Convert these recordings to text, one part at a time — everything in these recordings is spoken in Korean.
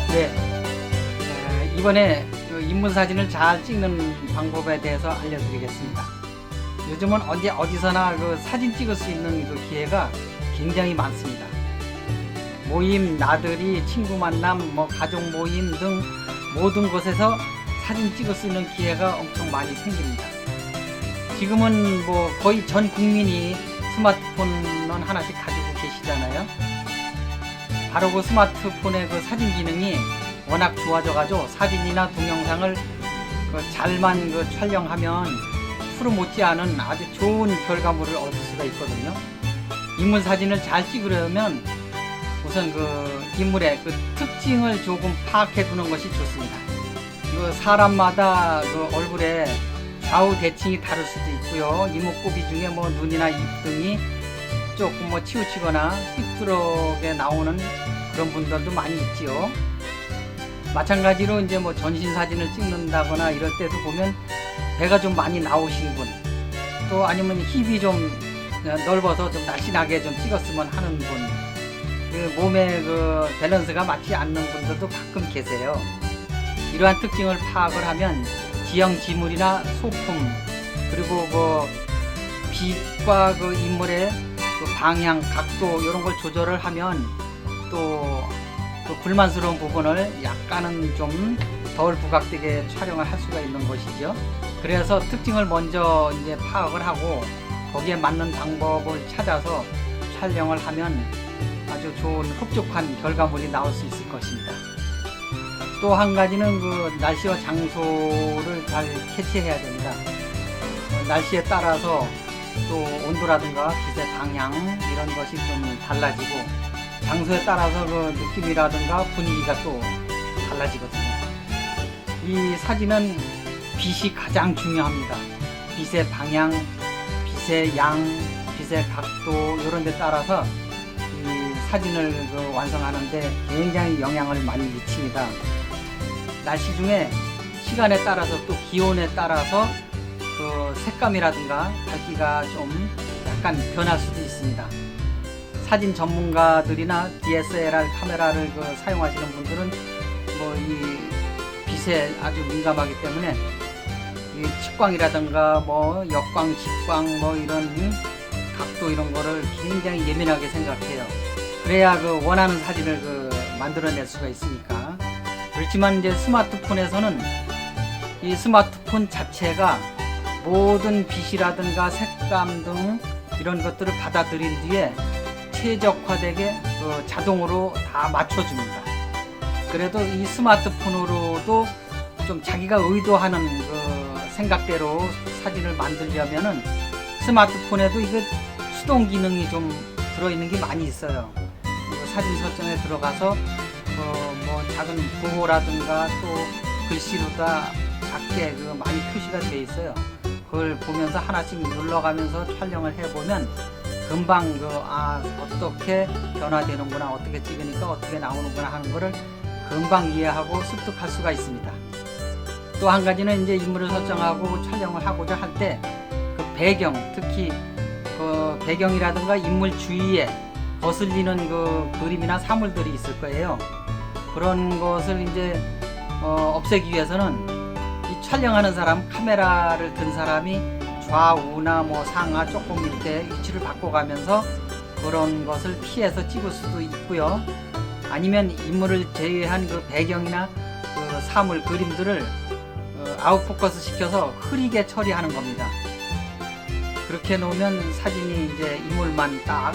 네, 이번에 그 인물 사진을 잘 찍는 방법에 대해서 알려드리겠습니다. 요즘은 언제 어디서나 그 사진 찍을 수 있는 그 기회가 굉장히 많습니다. 모임, 나들이, 친구 만남, 뭐 가족 모임 등 모든 곳에서 사진 찍을 수 있는 기회가 엄청 많이 생깁니다. 지금은 뭐 거의 전 국민이 스마트폰은 하나씩 가지고 계시잖아요. 바로 그 스마트폰의 그 사진 기능이 워낙 좋아져가지고 사진이나 동영상을 잘만 촬영하면 프로 못지않은 아주 좋은 결과물을 얻을 수가 있거든요. 인물 사진을 잘 찍으려면 우선 그 인물의 그 특징을 조금 파악해 두는 것이 좋습니다. 그 사람마다 그 얼굴에 좌우 대칭이 다를 수도 있고요. 이목구비 중에 뭐 눈이나 입 등이 조금 뭐 치우치거나 삐뚤게 나오는 그런 분들도 많이 있지요. 마찬가지로 이제 뭐 전신 사진을 찍는다거나 이럴 때도 보면 배가 좀 많이 나오신 분, 또 아니면 힙이 좀 넓어서 좀 날씬하게 좀 찍었으면 하는 분, 그 몸의 그 밸런스가 맞지 않는 분들도 가끔 계세요. 이러한 특징을 파악을 하면 지형 지물이나 소품, 그리고 그 빛과 그 인물의 그 방향, 각도 이런 걸 조절을 하면 또 그 불만스러운 부분을 약간은 좀 덜 부각되게 촬영을 할 수가 있는 것이죠. 그래서 특징을 먼저 이제 파악을 하고 거기에 맞는 방법을 찾아서 촬영을 하면 아주 좋은 흡족한 결과물이 나올 수 있을 것입니다. 또 한 가지는 그 날씨와 장소를 잘 캐치해야 됩니다. 날씨에 따라서 또 온도라든가 빛의 방향 이런 것이 좀 달라지고, 장소에 따라서 그 느낌이라든가 분위기가 또 달라지거든요. 이 사진은 빛이 가장 중요합니다. 빛의 방향, 빛의 양, 빛의 각도 이런 데 따라서 이 사진을 완성하는데 굉장히 영향을 많이 미칩니다. 날씨 중에 시간에 따라서 또 기온에 따라서 그 색감이라든가 밝기가 좀 약간 변할 수도 있습니다. 사진 전문가들이나 DSLR 카메라를 사용하시는 분들은 뭐 이 빛에 아주 민감하기 때문에 이 측광이라든가 뭐 역광, 직광 뭐 이런 각도 이런 거를 굉장히 예민하게 생각해요. 그래야 그 원하는 사진을 만들어낼 수가 있으니까. 그렇지만 이제 스마트폰에서는 이 스마트폰 자체가 모든 빛이라든가 색감 등 이런 것들을 받아들인 뒤에 최적화되게 자동으로 다 맞춰줍니다. 그래도 이 스마트폰으로도 좀 자기가 의도하는 생각대로 사진을 만들려면은 스마트폰에도 이거 수동 기능이 좀 들어있는 게 많이 있어요. 사진 설정에 들어가서 뭐 작은 부호라든가 또 글씨로다 작게 많이 표시가 되어 있어요. 그걸 보면서 하나씩 눌러가면서 촬영을 해보면 금방 어떻게 변화되는구나, 어떻게 찍으니까 어떻게 나오는구나 하는 거를 금방 이해하고 습득할 수가 있습니다. 또 한 가지는 이제 인물을 설정하고 촬영을 하고자 할 때 그 배경, 특히 그 배경이라든가 인물 주위에 거슬리는 그 그림이나 사물들이 있을 거예요. 그런 것을 이제 없애기 위해서는 이 촬영하는 사람, 카메라를 든 사람이 좌우나 뭐 상하 조금 이렇게 위치를 바꿔가면서 그런 것을 피해서 찍을 수도 있고요. 아니면 인물을 제외한 그 배경이나 그 사물, 그림들을 아웃포커스 시켜서 흐리게 처리하는 겁니다. 그렇게 놓으면 사진이 이제 인물만 딱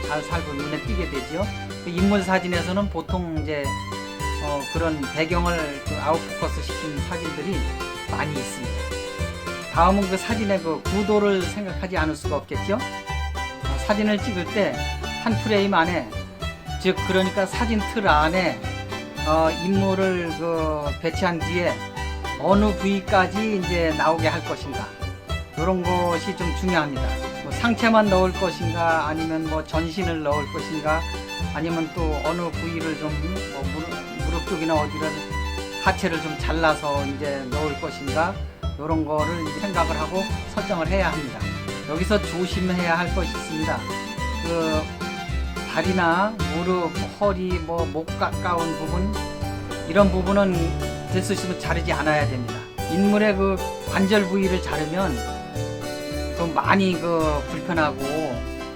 잘 살고 눈에 띄게 되죠. 그 인물 사진에서는 보통 이제 그런 배경을 아웃포커스 시킨 사진들이 많이 있습니다. 다음은 그 사진의 그 구도를 생각하지 않을 수가 없겠죠. 사진을 찍을 때 한 프레임 안에, 즉 그러니까 사진 틀 안에 인물을 배치한 뒤에 어느 부위까지 이제 나오게 할 것인가, 이런 것이 좀 중요합니다. 뭐 상체만 넣을 것인가, 아니면 뭐 전신을 넣을 것인가, 아니면 또 어느 부위를 좀 무릎 쪽이나 어디를 하체를 좀 잘라서 이제 넣을 것인가, 이런 거를 생각을 하고 설정을 해야 합니다. 여기서 조심해야 할 것이 있습니다. 그 다리나 무릎, 허리, 목 가까운 부분, 이런 부분은 될 수 있으면 자르지 않아야 됩니다. 인물의 그 관절 부위를 자르면 그 많이 그 불편하고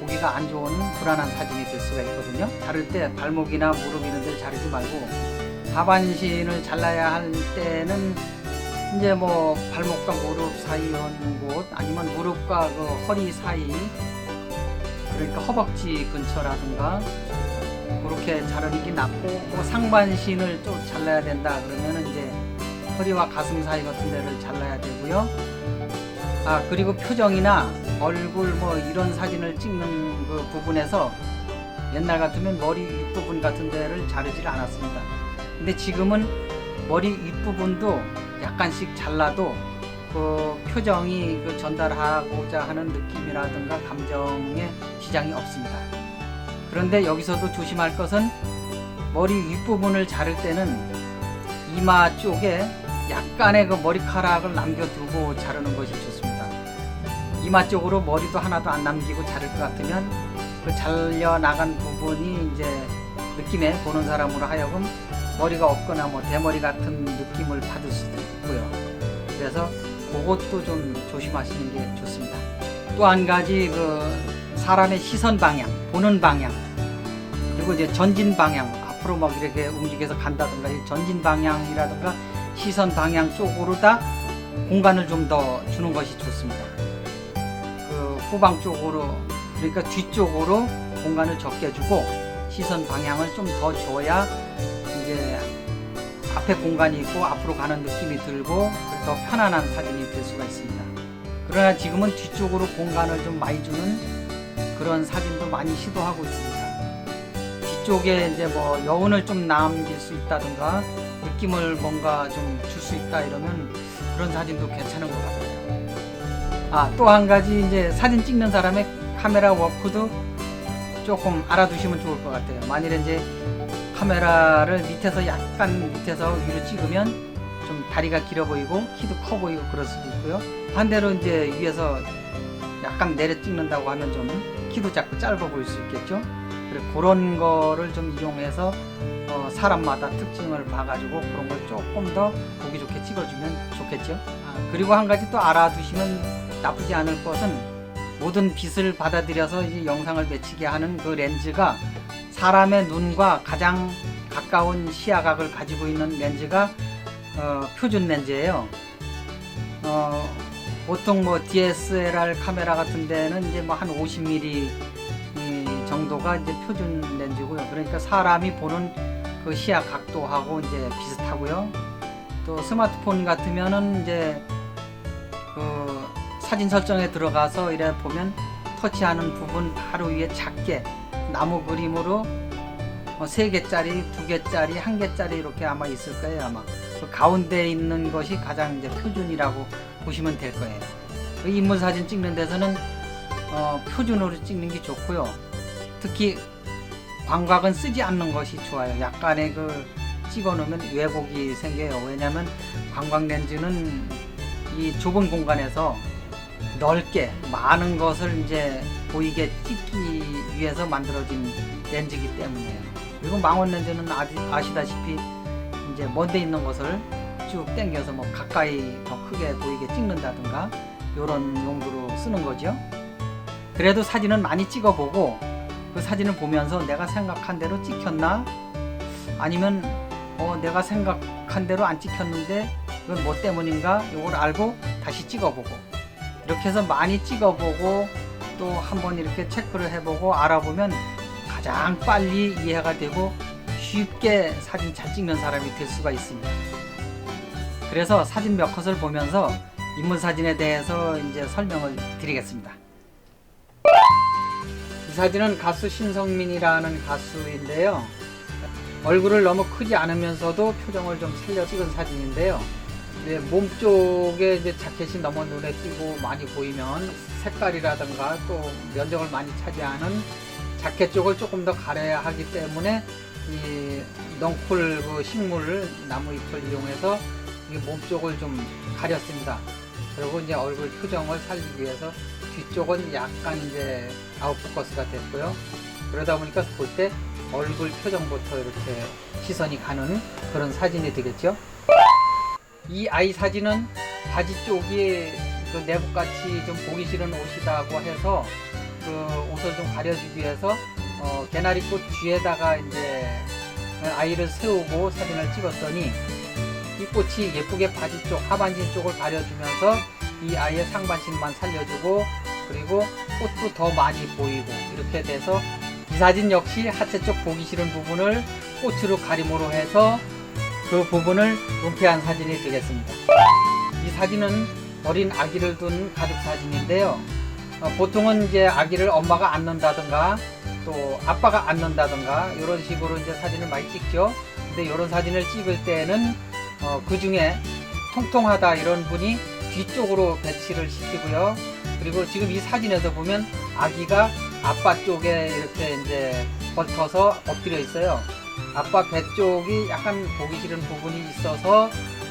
보기가 안 좋은 불안한 사진이 될 수가 있거든요. 자를 때 발목이나 무릎 이런 데를 자르지 말고 하반신을 잘라야 할 때는 이제 뭐 발목과 무릎 사이 이런 곳 아니면 무릎과 그 허리 사이 그러니까 허벅지 근처라든가 그렇게 자르는 게 낫고 그 상반신을 좀 잘라야 된다 그러면은 이제 허리와 가슴 사이 같은 데를 잘라야 되고요. 그리고 표정이나 얼굴 뭐 이런 사진을 찍는 그 부분에서 옛날 같으면 머리 윗부분 같은 데를 자르질 않았습니다. 근데 지금은 머리 윗부분도 약간씩 잘라도 그 표정이 그 전달하고자 하는 느낌이라든가 감정에 지장이 없습니다. 그런데 여기서도 조심할 것은 머리 윗부분을 자를 때는 이마 쪽에 약간의 그 머리카락을 남겨두고 자르는 것이 좋습니다. 이마 쪽으로 머리도 하나도 안 남기고 자를 것 같으면 그 잘려나간 부분이 이제 느낌에 보는 사람으로 하여금 머리가 없거나 뭐 대머리 같은 느낌을 받을 수도 있고요. 그래서 그것도 좀 조심하시는 게 좋습니다. 또 한 가지 그 사람의 시선 방향, 보는 방향, 그리고 이제 전진 방향, 앞으로 막 이렇게 움직여서 간다든가 전진 방향이라든가 시선 방향 쪽으로 다 공간을 좀 더 주는 것이 좋습니다. 그 후방 쪽으로 그러니까 뒤쪽으로 공간을 적게 주고 시선 방향을 좀 더 줘야 이제 앞에 공간이 있고 앞으로 가는 느낌이 들고 더 편안한 사진이 될 수가 있습니다. 그러나 지금은 뒤쪽으로 공간을 좀 많이 주는 그런 사진도 많이 시도하고 있습니다. 뒤쪽에 이제 뭐 여운을 좀 남길 수 있다든가 느낌을 뭔가 좀 줄 수 있다 이러면 그런 사진도 괜찮은 것 같아요. 또 한 가지 이제 사진 찍는 사람의 카메라 워크도 조금 알아두시면 좋을 것 같아요. 만일에 이제 카메라를 밑에서 약간 밑에서 위로 찍으면 좀 다리가 길어 보이고 키도 커 보이고 그럴 수도 있고요. 반대로 이제 위에서 약간 내려 찍는다고 하면 좀 키도 작고 짧아 보일 수 있겠죠. 그런 거를 좀 이용해서 사람마다 특징을 봐가지고 그런 걸 조금 더 보기 좋게 찍어주면 좋겠죠. 그리고 한 가지 또 알아두시면 나쁘지 않을 것은 모든 빛을 받아들여서 이제 영상을 맺히게 하는 그 렌즈가 사람의 눈과 가장 가까운 시야각을 가지고 있는 렌즈가 표준 렌즈예요. 보통 뭐 DSLR 카메라 같은 데는 이제 뭐 한 50mm 정도가 이제 표준 렌즈고요. 그러니까 사람이 보는 그 시야 각도하고 이제 비슷하고요. 또 스마트폰 같으면은 이제 그 사진 설정에 들어가서 이래 보면 터치하는 부분 바로 위에 작게 나무 그림으로 3개짜리, 2개짜리, 1개짜리 이렇게 아마 있을 거예요. 아마 그 가운데 있는 것이 가장 이제 표준이라고 보시면 될 거예요. 그 인물 사진 찍는 데서는 표준으로 찍는 게 좋고요. 특히 광각은 쓰지 않는 것이 좋아요. 약간의 그 찍어 놓으면 왜곡이 생겨요. 왜냐하면 광각 렌즈는 이 좁은 공간에서 넓게 많은 것을 이제 보이게 찍기 위해서 만들어진 렌즈이기 때문이에요. 그리고 망원 렌즈는 아시다시피 이제 먼데 있는 것을 쭉 당겨서 뭐 가까이 더 크게 보이게 찍는다든가 이런 용도로 쓰는 거죠. 그래도 사진은 많이 찍어보고 그 사진을 보면서 내가 생각한 대로 찍혔나 아니면 내가 생각한 대로 안 찍혔는데 이건 뭐 때문인가 이걸 알고 다시 찍어보고 이렇게 해서 많이 찍어보고 또 한번 이렇게 체크를 해보고 알아보면 가장 빨리 이해가 되고 쉽게 사진 잘 찍는 사람이 될 수가 있습니다. 그래서 사진 몇 컷을 보면서 인물 사진에 대해서 이제 설명을 드리겠습니다. 이 사진은 가수 신성민이라는 가수인데요. 얼굴을 너무 크지 않으면서도 표정을 좀 살려 찍은 사진인데요. 몸 쪽에 이제 자켓이 너무 눈에 띄고 많이 보이면 색깔이라든가 또 면적을 많이 차지하는 자켓 쪽을 조금 더 가려야 하기 때문에 이 넝쿨 그 식물 나무 잎을 이용해서 이 몸 쪽을 좀 가렸습니다. 그리고 이제 얼굴 표정을 살리기 위해서 뒤쪽은 약간 이제 아웃포커스가 됐고요. 그러다 보니까 볼 때 얼굴 표정부터 이렇게 시선이 가는 그런 사진이 되겠죠. 이 아이 사진은 바지 쪽이 그 내복같이 좀 보기 싫은 옷이라고 해서 그 옷을 좀 가려주기 위해서 개나리꽃 뒤에다가 이제 아이를 세우고 사진을 찍었더니 이 꽃이 예쁘게 바지 쪽 하반신 쪽을 가려주면서 이 아이의 상반신만 살려주고 그리고 꽃도 더 많이 보이고 이렇게 돼서 이 사진 역시 하체 쪽 보기 싫은 부분을 꽃으로 가림으로 해서 그 부분을 은폐한 사진이 되겠습니다. 이 사진은 어린 아기를 둔 가족 사진인데요. 보통은 이제 아기를 엄마가 안는다든가 또 아빠가 안는다든가 이런 식으로 이제 사진을 많이 찍죠. 근데 이런 사진을 찍을 때는 그 중에 통통하다 이런 분이 뒤쪽으로 배치를 시키고요. 그리고 지금 이 사진에서 보면 아기가 아빠 쪽에 이렇게 이제 걸터서 엎드려 있어요. 아빠 배 쪽이 약간 보기 싫은 부분이 있어서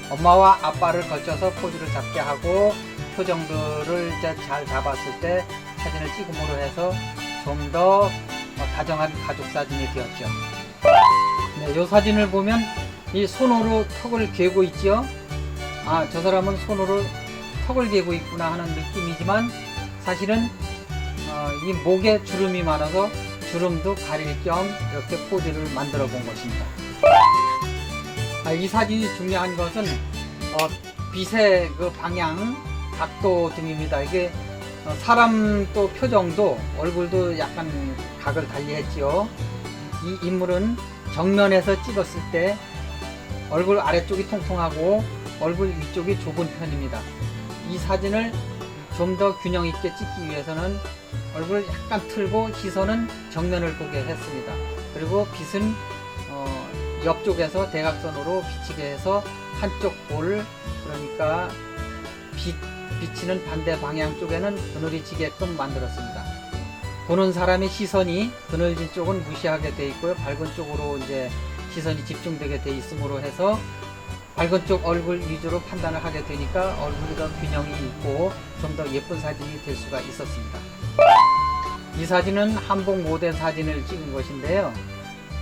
엄마와 아빠를 걸쳐서 포즈를 잡게 하고 표정들을 이제 잘 잡았을 때 사진을 찍음으로 해서 좀 더 다정한 가족 사진이 되었죠. 네, 이 사진을 보면 이 손으로 턱을 괴고 있죠. 아, 저 사람은 손으로 턱을 괴고 있구나 하는 느낌이지만 사실은 이 목에 주름이 많아서 주름도 가릴 겸 이렇게 포즈를 만들어 본 것입니다. 이 사진이 중요한 것은 빛의 그 방향, 각도 등입니다. 이게 사람 또 표정도 얼굴도 약간 각을 달리 했지요. 이 인물은 정면에서 찍었을 때 얼굴 아래쪽이 통통하고 얼굴 위쪽이 좁은 편입니다. 이 사진을 좀 더 균형 있게 찍기 위해서는 얼굴을 약간 틀고 시선은 정면을 보게 했습니다. 그리고 빛은 옆쪽에서 대각선으로 비치게 해서 한쪽 볼, 그러니까 비치는 반대 방향 쪽에는 그늘이 지게끔 만들었습니다. 보는 사람의 시선이 그늘진 쪽은 무시하게 돼 있고요. 밝은 쪽으로 이제 시선이 집중되게 돼 있음으로 해서 밝은 쪽 얼굴 위주로 판단을 하게 되니까 얼굴이 더 균형이 있고 좀 더 예쁜 사진이 될 수가 있었습니다. 이 사진은 한복 모델 사진을 찍은 것인데요.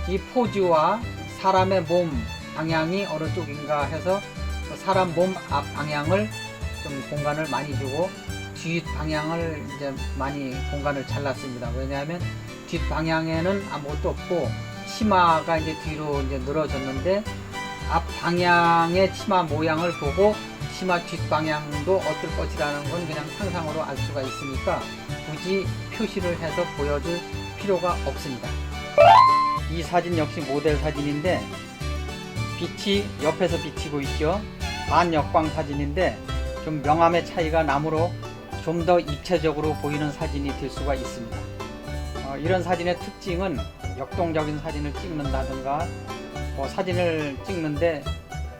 이 포즈와 사람의 몸 방향이 어느 쪽인가 해서 사람 몸 앞 방향을 좀 공간을 많이 주고 뒷 방향을 이제 많이 공간을 잘랐습니다. 왜냐하면 뒷 방향에는 아무것도 없고 치마가 이제 뒤로 이제 늘어졌는데 앞 방향의 치마 모양을 보고 치마 뒷 방향도 어떨 것이라는 건 그냥 상상으로 알 수가 있으니까 굳이 표시를 해서 보여줄 필요가 없습니다. 이 사진 역시 모델 사진인데 빛이 옆에서 비치고 있죠. 반역광 사진인데 좀 명암의 차이가 나므로 좀 더 입체적으로 보이는 사진이 될 수가 있습니다. 이런 사진의 특징은 역동적인 사진을 찍는다든가 사진을 찍는데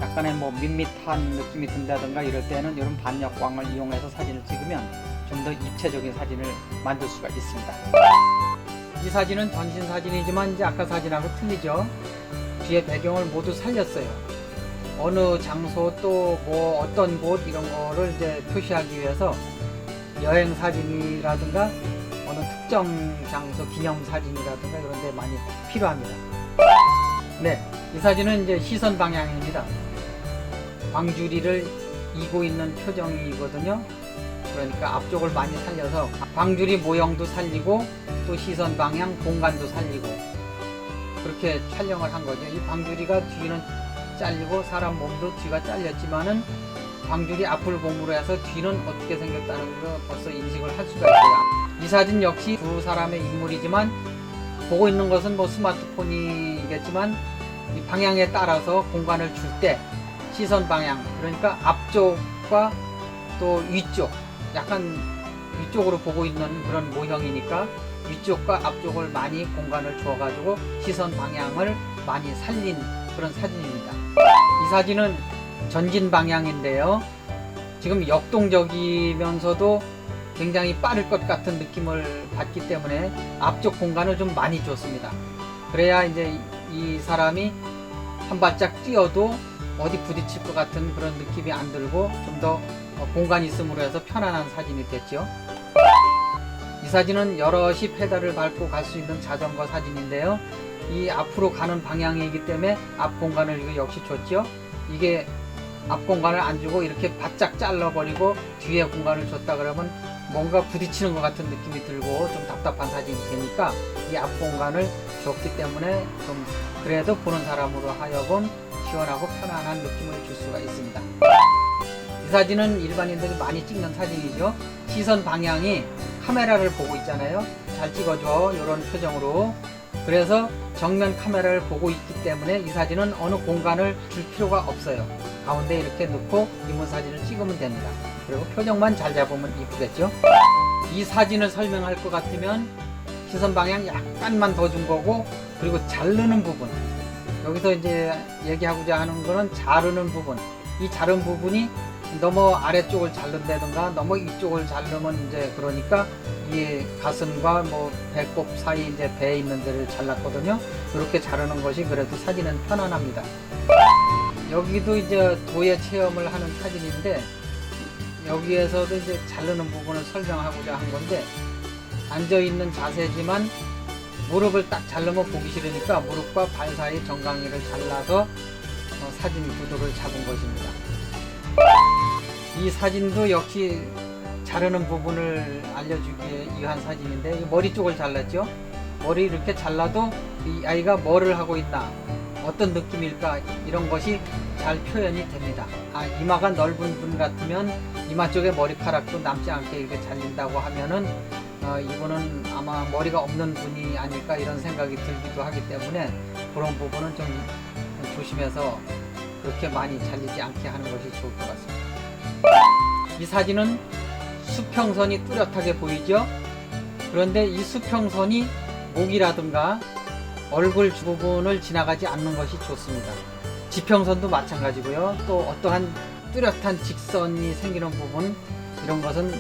약간의 밋밋한 느낌이 든다든가 이럴 때는 이런 반역광을 이용해서 사진을 찍으면 좀 더 입체적인 사진을 만들 수가 있습니다. 이 사진은 전신 사진이지만 이제 아까 사진하고 틀리죠. 뒤에 배경을 모두 살렸어요. 어느 장소 또 뭐 어떤 곳 이런 거를 이제 표시하기 위해서 여행 사진이라든가 어느 특정 장소 기념 사진이라든가 이런 데 많이 필요합니다. 네, 이 사진은 이제 시선 방향입니다. 광주리를 이고 있는 표정이거든요. 그러니까 앞쪽을 많이 살려서 광주리 모형도 살리고 또 시선 방향 공간도 살리고 그렇게 촬영을 한 거죠. 이 광주리가 뒤는 잘리고 사람 몸도 뒤가 잘렸지만은 광주리 앞을 공으로 해서 뒤는 어떻게 생겼다는 거 벌써 인식을 할 수가 있고요. 이 사진 역시 두 사람의 인물이지만 보고 있는 것은 뭐 스마트폰이겠지만 이 방향에 따라서 공간을 줄 때 시선 방향, 그러니까 앞쪽과 또 위쪽, 약간 위쪽으로 보고 있는 그런 모형이니까 위쪽과 앞쪽을 많이 공간을 주어가지고 시선 방향을 많이 살린 그런 사진입니다. 이 사진은 전진 방향인데요. 지금 역동적이면서도 굉장히 빠를 것 같은 느낌을 받기 때문에 앞쪽 공간을 좀 많이 줬습니다. 그래야 이제 이 사람이 한 발짝 뛰어도 어디 부딪힐 것 같은 그런 느낌이 안 들고 좀 더 공간이 있음으로 해서 편안한 사진이 됐죠. 이 이 사진은 여럿이 페달을 밟고 갈 수 있는 자전거 사진인데요. 이 앞으로 가는 방향이기 때문에 앞 공간을 이거 역시 줬죠. 이게 앞 공간을 안 주고 이렇게 바짝 잘라버리고 뒤에 공간을 줬다 그러면 뭔가 부딪히는 것 같은 느낌이 들고 좀 답답한 사진이 되니까 이 앞 공간을 줬기 때문에 좀 그래도 보는 사람으로 하여금 시원하고 편안한 느낌을 줄 수가 있습니다. 이 사진은 일반인들이 많이 찍는 사진이죠. 시선 방향이 카메라를 보고 있잖아요. 잘 찍어줘, 이런 표정으로. 그래서 정면 카메라를 보고 있기 때문에 이 사진은 어느 공간을 줄 필요가 없어요. 가운데 이렇게 놓고 인물 사진을 찍으면 됩니다. 그리고 표정만 잘 잡으면 이쁘겠죠. 이 사진을 설명할 것 같으면 시선 방향 약간만 더 준 거고, 그리고 자르는 부분, 여기서 이제 얘기하고자 하는 거는 자르는 부분. 이 자른 부분이 너무 아래쪽을 자른다든가 너무 이쪽을 자르면 이제 그러니까 이 가슴과 뭐 배꼽 사이 이제 배에 있는 데를 잘랐거든요. 이렇게 자르는 것이 그래도 사진은 편안합니다. 여기도 이제 도예 체험을 하는 사진인데 여기에서도 이제 자르는 부분을 설명하고자 한 건데, 앉아 있는 자세지만 무릎을 딱 자르면 보기 싫으니까 무릎과 발 사이 정강이를 잘라서 사진 구도를 잡은 것입니다. 이 사진도 역시 자르는 부분을 알려주기 위한 사진인데 머리 쪽을 잘랐죠. 머리 이렇게 잘라도 이 아이가 뭐를 하고 있나, 어떤 느낌일까, 이런 것이 잘 표현이 됩니다. 이마가 넓은 분 같으면 이마 쪽에 머리카락도 남지 않게 이렇게 잘린다고 하면은 이분은 아마 머리가 없는 분이 아닐까 이런 생각이 들기도 하기 때문에 그런 부분은 좀 조심해서 그렇게 많이 잘리지 않게 하는 것이 좋을 것 같습니다. 이 사진은 수평선이 뚜렷하게 보이죠. 그런데 이 수평선이 목이라든가 얼굴 부분을 지나가지 않는 것이 좋습니다. 지평선도 마찬가지고요. 또 어떠한 뚜렷한 직선이 생기는 부분, 이런 것은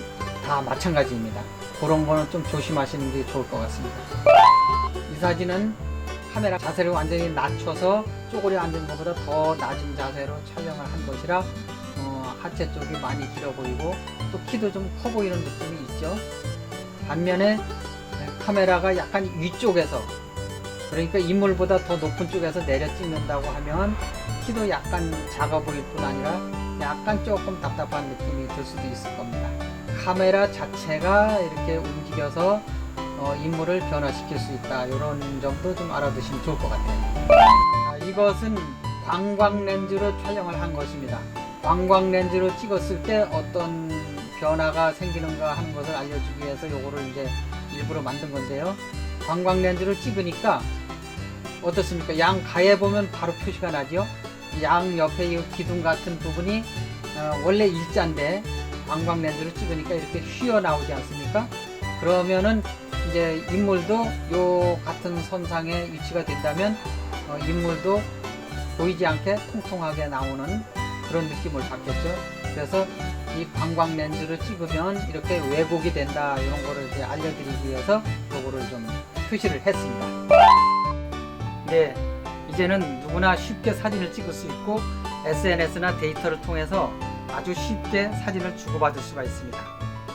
다 마찬가지입니다. 그런 거는 좀 조심하시는 게 좋을 것 같습니다. 이 사진은 카메라 자세를 완전히 낮춰서 쪼그려 앉은 것보다 더 낮은 자세로 촬영을 한 것이라 하체 쪽이 많이 길어 보이고 또 키도 좀 커 보이는 느낌이 있죠. 반면에 카메라가 약간 위쪽에서, 그러니까 인물보다 더 높은 쪽에서 내려 찍는다고 하면 키도 약간 작아 보일 뿐 아니라 약간 조금 답답한 느낌이 들 수도 있을 겁니다. 카메라 자체가 이렇게 움직여서 인물을 변화시킬 수 있다, 이런 점도 좀 알아두시면 좋을 것 같아요. 이것은 광광렌즈로 촬영을 한 것입니다. 광광렌즈로 찍었을 때 어떤 변화가 생기는가 하는 것을 알려주기 위해서 요거를 이제 일부러 만든 건데요. 광광렌즈로 찍으니까 어떻습니까? 양 가에 보면 바로 표시가 나죠. 양 옆에 이 기둥 같은 부분이 원래 일자인데 광광렌즈로 찍으니까 이렇게 휘어 나오지 않습니까? 그러면은 이제 인물도 요 같은 선상에 위치가 된다면 인물도 보이지 않게 통통하게 나오는 그런 느낌을 받겠죠. 그래서 이 광광렌즈를 찍으면 이렇게 왜곡이 된다, 이런 거를 이제 알려드리기 위해서 그거를 좀 표시를 했습니다. 네, 이제는 누구나 쉽게 사진을 찍을 수 있고 SNS나 데이터를 통해서 아주 쉽게 사진을 주고받을 수가 있습니다.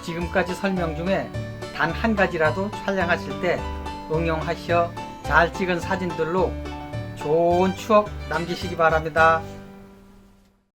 지금까지 설명 중에 단 한 가지라도 촬영하실 때 응용하셔 잘 찍은 사진들로 좋은 추억 남기시기 바랍니다.